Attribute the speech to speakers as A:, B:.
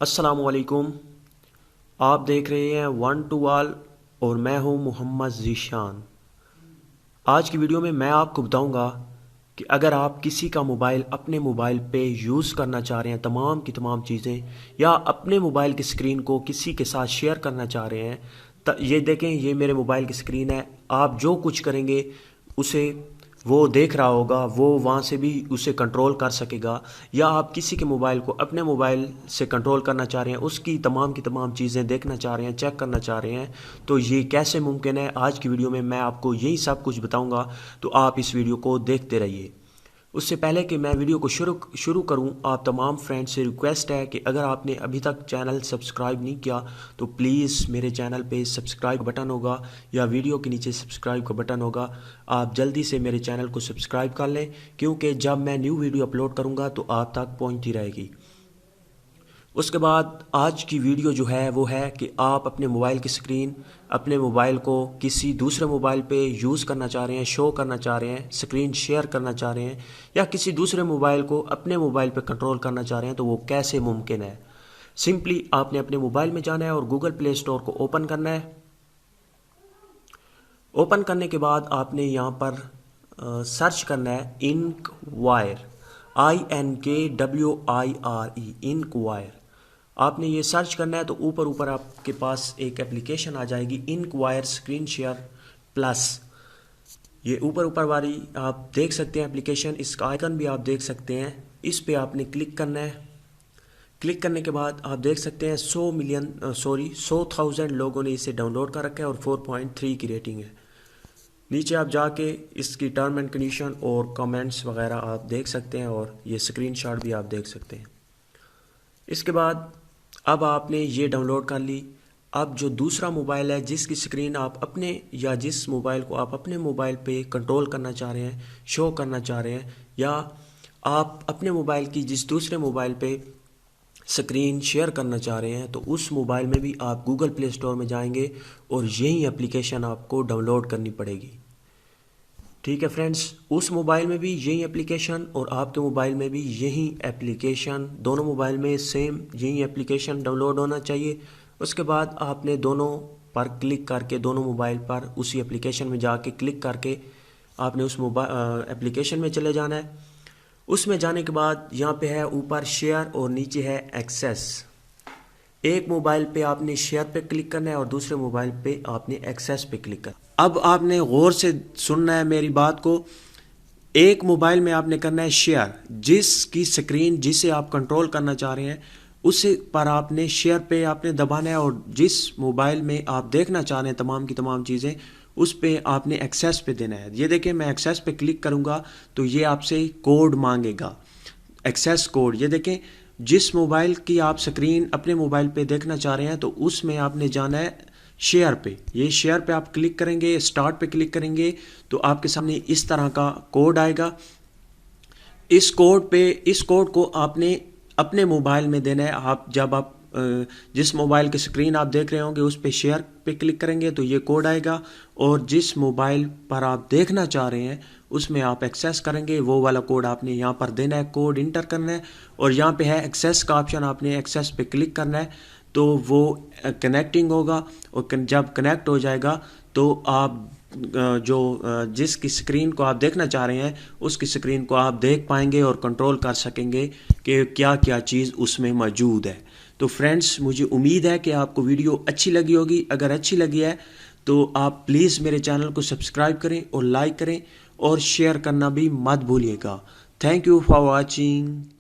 A: अस्सलामुअलैकुम। आप देख रहे हैं वन टू ऑल और मैं हूं मोहम्मद ज़ीशान। आज की वीडियो में मैं आपको बताऊंगा कि अगर आप किसी का मोबाइल अपने मोबाइल पे यूज़ करना चाह रहे हैं, तमाम की तमाम चीज़ें, या अपने मोबाइल की स्क्रीन को किसी के साथ शेयर करना चाह रहे हैं, ये देखें, ये मेरे मोबाइल की स्क्रीन है। आप जो कुछ करेंगे उसे वो देख रहा होगा, वो वहाँ से भी उसे कंट्रोल कर सकेगा। या आप किसी के मोबाइल को अपने मोबाइल से कंट्रोल करना चाह रहे हैं, उसकी तमाम की तमाम चीज़ें देखना चाह रहे हैं, चेक करना चाह रहे हैं, तो ये कैसे मुमकिन है, आज की वीडियो में मैं आपको यही सब कुछ बताऊंगा। तो आप इस वीडियो को देखते रहिए। उससे पहले कि मैं वीडियो को शुरू करूं, आप तमाम फ्रेंड्स से रिक्वेस्ट है कि अगर आपने अभी तक चैनल सब्सक्राइब नहीं किया तो प्लीज़ मेरे चैनल पे सब्सक्राइब बटन होगा या वीडियो के नीचे सब्सक्राइब का बटन होगा, आप जल्दी से मेरे चैनल को सब्सक्राइब कर लें, क्योंकि जब मैं न्यू वीडियो अपलोड करूँगा तो आप तक पहुँचती रहेगी। उसके बाद आज की वीडियो जो है वो है कि आप अपने मोबाइल की स्क्रीन, अपने मोबाइल को किसी दूसरे मोबाइल पे यूज़ करना चाह रहे हैं, शो करना चाह रहे हैं, स्क्रीन शेयर करना चाह रहे हैं, या किसी दूसरे मोबाइल को अपने मोबाइल पे कंट्रोल करना चाह रहे हैं, तो वो कैसे मुमकिन है। सिंपली आपने अपने मोबाइल में जाना है और गूगल प्ले स्टोर को ओपन करना है। ओपन करने के बाद आपने यहाँ पर सर्च करना है इंक्वायर, INKWIRE, इंक्वायर। आपने ये सर्च करना है तो ऊपर ऊपर आपके पास एक एप्लीकेशन आ जाएगी, इंक्वायर स्क्रीन शेयर प्लस। ये ऊपर ऊपर वाली आप देख सकते हैं एप्लीकेशन, इसका आइकन भी आप देख सकते हैं। इस पे आपने क्लिक करना है। क्लिक करने के बाद आप देख सकते हैं 100,000 लोगों ने इसे डाउनलोड कर रखा है और 4.3 की रेटिंग है। नीचे आप जाके इसकी टर्म एंड कंडीशन और कमेंट्स वगैरह आप देख सकते हैं और ये स्क्रीनशॉट भी आप देख सकते हैं। इसके बाद अब आपने ये डाउनलोड कर ली। अब जो दूसरा मोबाइल है जिसकी स्क्रीन आप अपने, या जिस मोबाइल को आप अपने मोबाइल पे कंट्रोल करना चाह रहे हैं, शो करना चाह रहे हैं, या आप अपने मोबाइल की जिस दूसरे मोबाइल पे स्क्रीन शेयर करना चाह रहे हैं, तो उस मोबाइल में भी आप गूगल प्ले स्टोर में जाएंगे और यही एप्लीकेशन आपको डाउनलोड करनी पड़ेगी। ठीक है फ्रेंड्स, उस मोबाइल में भी यही एप्लीकेशन और आपके मोबाइल में भी यही एप्लीकेशन, दोनों मोबाइल में सेम यही एप्लीकेशन डाउनलोड होना चाहिए। उसके बाद आपने दोनों पर क्लिक करके, दोनों मोबाइल पर उसी एप्लीकेशन में जाके क्लिक करके आपने उस मोबाइल एप्लीकेशन में चले जाना है। उसमें जाने के बाद यहाँ पे है ऊपर शेयर और नीचे है एक्सेस। एक मोबाइल पे आपने शेयर पे क्लिक करना है और दूसरे मोबाइल पे आपने एक्सेस पे क्लिक करना है। अब आपने गौर से सुनना है मेरी बात को। एक मोबाइल में आपने करना है शेयर, जिसकी स्क्रीन जिसे आप कंट्रोल करना चाह रहे हैं उसे पर आपने शेयर पे आपने दबाना है, और जिस मोबाइल में आप देखना चाह रहे हैं तमाम की तमाम चीज़ें उस पे आपने एक्सेस पे देना है। ये देखिए, मैं एक्सेस पे क्लिक करूँगा तो ये आपसे कोड मांगेगा, एक्सेस कोड। ये देखें, जिस मोबाइल की आप स्क्रीन अपने मोबाइल पे देखना चाह रहे हैं तो उसमें आपने जाना है शेयर पे। ये शेयर पे आप क्लिक करेंगे, स्टार्ट पे क्लिक करेंगे तो आपके सामने इस तरह का कोड आएगा। इस कोड को आपने अपने मोबाइल में देना है। आप जब आप जिस मोबाइल की स्क्रीन आप देख रहे होंगे उस पे शेयर पे क्लिक करेंगे तो ये कोड आएगा, और जिस मोबाइल पर आप देखना चाह रहे हैं उसमें आप एक्सेस करेंगे, वो वाला कोड आपने यहाँ पर देना है, कोड इंटर करना है, और यहाँ पे है एक्सेस का ऑप्शन, आपने एक्सेस पे क्लिक करना है तो वो कनेक्टिंग होगा, और जब कनेक्ट हो जाएगा तो आप जिसकी स्क्रीन को आप देखना चाह रहे हैं उसकी स्क्रीन को आप देख पाएंगे और कंट्रोल कर सकेंगे कि क्या क्या चीज़ उसमें मौजूद है। तो फ्रेंड्स, मुझे उम्मीद है कि आपको वीडियो अच्छी लगी होगी। अगर अच्छी लगी है तो आप प्लीज़ मेरे चैनल को सब्सक्राइब करें और लाइक करें और शेयर करना भी मत भूलिएगा। Thank you for watching.